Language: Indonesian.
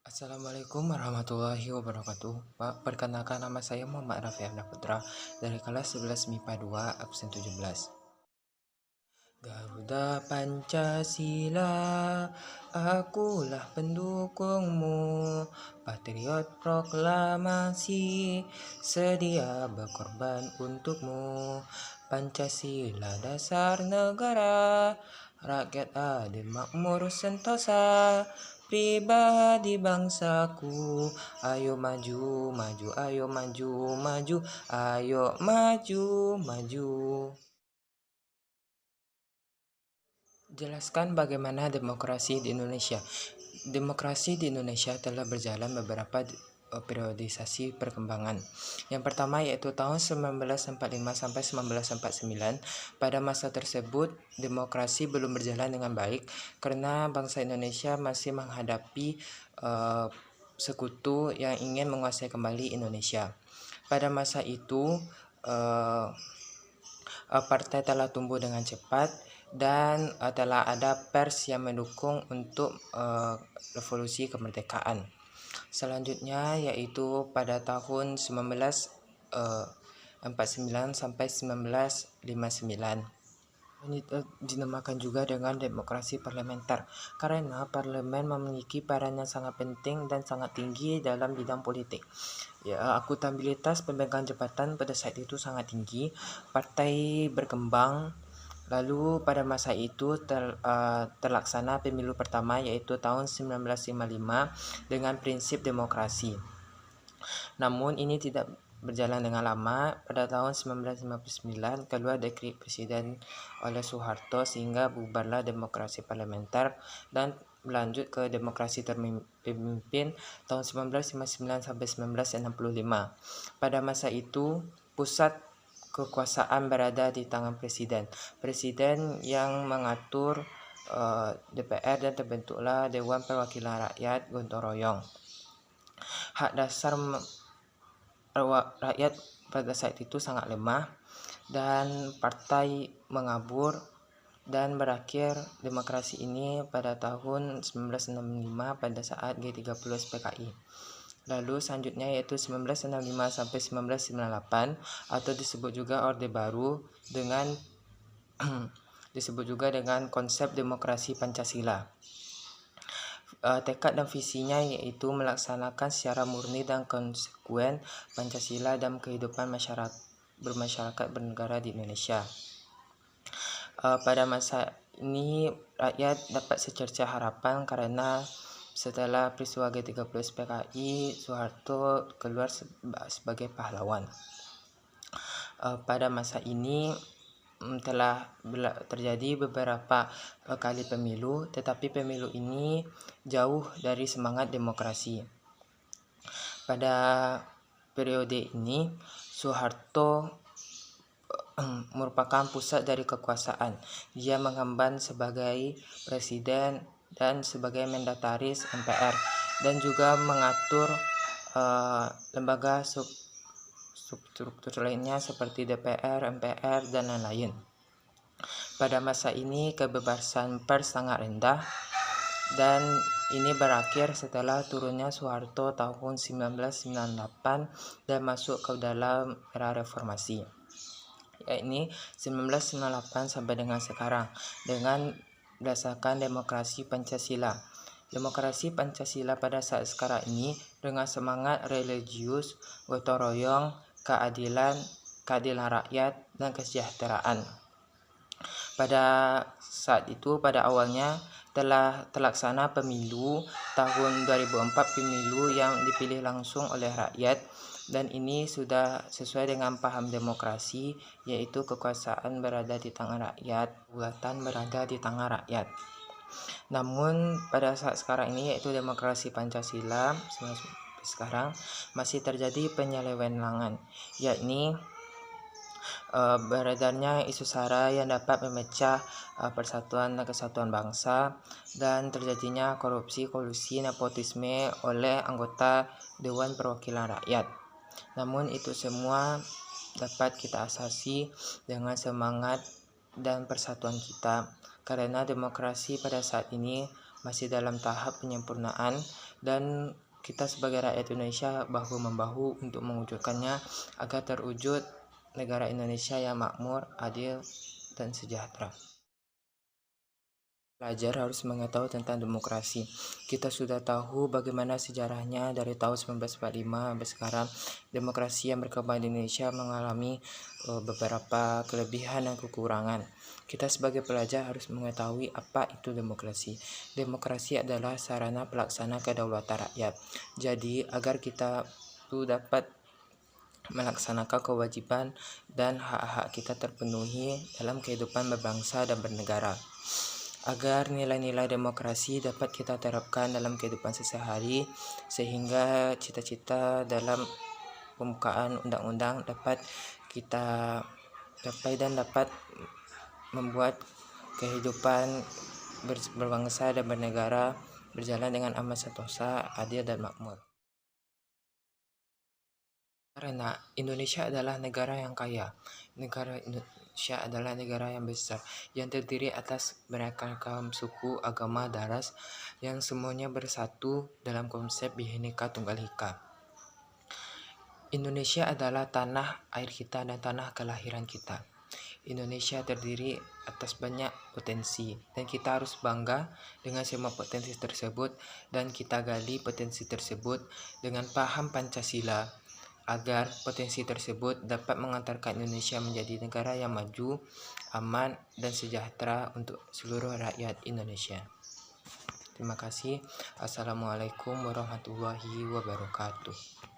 Assalamualaikum warahmatullahi wabarakatuh. Pak, perkenalkan nama saya Muhammad Rafi Putra dari kelas 11 MIPA 2 absen 17. Garuda Pancasila, akulah pendukungmu, patriot proklamasi, sedia berkorban untukmu. Pancasila dasar negara, rakyat adil makmur sentosa, pribadi bangsaku, ayo maju, maju, ayo maju, maju, ayo maju, maju. Jelaskan bagaimana demokrasi di Indonesia. Demokrasi di Indonesia telah berjalan beberapa periodisasi perkembangan. Yang pertama yaitu tahun 1945 sampai 1949. Pada masa tersebut, demokrasi belum berjalan dengan baik karena bangsa Indonesia masih menghadapi sekutu yang ingin menguasai kembali Indonesia. Pada masa itu, partai telah tumbuh dengan cepat dan telah ada pers yang mendukung untuk revolusi kemerdekaan. Selanjutnya yaitu pada tahun 1949 sampai 1959. Ini dinamakan juga dengan demokrasi parlementer karena parlemen memiliki peran yang sangat penting dan sangat tinggi dalam bidang politik. Ya, akuntabilitas pemegang jabatan pada saat itu sangat tinggi, partai berkembang. Lalu pada masa itu terlaksana pemilu pertama yaitu tahun 1955 dengan prinsip demokrasi. Namun ini tidak berjalan dengan lama. Pada tahun 1959 keluar dekret presiden oleh Soeharto sehingga bubarlah demokrasi parlementer dan berlanjut ke demokrasi terpimpin tahun 1959 sampai 1965. Pada masa itu pusat kekuasaan berada di tangan presiden. Presiden yang mengatur DPR dan terbentuklah Dewan Perwakilan Rakyat Gotong Royong. Hak dasar rakyat pada saat itu sangat lemah dan partai mengabur dan berakhir demokrasi ini pada tahun 1965 pada saat G30 SPKI. Lalu selanjutnya yaitu 1965 sampai 1998 atau disebut juga Orde Baru dengan disebut juga dengan konsep demokrasi Pancasila. Tekad dan visinya yaitu melaksanakan secara murni dan konsekuen Pancasila dalam kehidupan bermasyarakat bernegara di Indonesia. Pada masa ini rakyat dapat secerca harapan karena setelah peristiwa G30 SPKI, Soeharto keluar sebagai pahlawan. Pada masa ini telah terjadi beberapa kali pemilu, tetapi pemilu ini jauh dari semangat demokrasi. Pada periode ini, Soeharto merupakan pusat dari kekuasaan. Dia mengemban sebagai presiden dan sebagai mandataris MPR dan juga mengatur lembaga struktur lainnya seperti DPR, MPR, dan lain-lain. Pada masa ini kebebasan pers sangat rendah dan ini berakhir setelah turunnya Soeharto tahun 1998 dan masuk ke dalam era reformasi, yakni 1998 sampai dengan sekarang dengan berdasarkan demokrasi Pancasila. Demokrasi Pancasila pada saat sekarang ini dengan semangat religius, gotong royong, keadilan rakyat, dan kesejahteraan. Pada saat itu, pada awalnya telah terlaksana pemilu tahun 2004, pemilu yang dipilih langsung oleh rakyat, dan ini sudah sesuai dengan paham demokrasi, yaitu kekuasaan berada di tangan rakyat, kedaulatan berada di tangan rakyat. Namun pada saat sekarang ini yaitu demokrasi Pancasila sekarang masih terjadi penyelewengan, yakni beredarnya isu sara yang dapat memecah persatuan dan kesatuan bangsa dan terjadinya korupsi, kolusi, nepotisme oleh anggota Dewan Perwakilan Rakyat. Namun itu semua dapat kita asasi dengan semangat dan persatuan kita, karena demokrasi pada saat ini masih dalam tahap penyempurnaan, dan kita sebagai rakyat Indonesia bahu-membahu untuk mewujudkannya agar terwujud negara Indonesia yang makmur, adil, dan sejahtera. Pelajar harus mengetahui tentang demokrasi. Kita sudah tahu bagaimana sejarahnya dari tahun 1945 sampai sekarang. Demokrasi yang berkembang di Indonesia mengalami beberapa kelebihan dan kekurangan. Kita sebagai pelajar harus mengetahui apa itu demokrasi. Demokrasi adalah sarana pelaksana kedaulatan rakyat. Jadi, agar kita dapat melaksanakan kewajiban dan hak-hak kita terpenuhi dalam kehidupan berbangsa dan bernegara. Agar nilai-nilai demokrasi dapat kita terapkan dalam kehidupan sehari-hari, sehingga cita-cita dalam pembukaan undang-undang dapat kita capai dan dapat membuat kehidupan berbangsa dan bernegara berjalan dengan aman sentosa, adil, dan makmur. Karena Indonesia adalah negara yang kaya, negara Indonesia adalah negara yang besar, yang terdiri atas beragam suku, agama, dan ras, yang semuanya bersatu dalam konsep Bhinneka Tunggal Ika. Indonesia adalah tanah air kita dan tanah kelahiran kita. Indonesia terdiri atas banyak potensi, dan kita harus bangga dengan semua potensi tersebut, dan kita gali potensi tersebut dengan paham Pancasila, agar potensi tersebut dapat mengantarkan Indonesia menjadi negara yang maju, aman, dan sejahtera untuk seluruh rakyat Indonesia. Terima kasih. Assalamualaikum warahmatullahi wabarakatuh.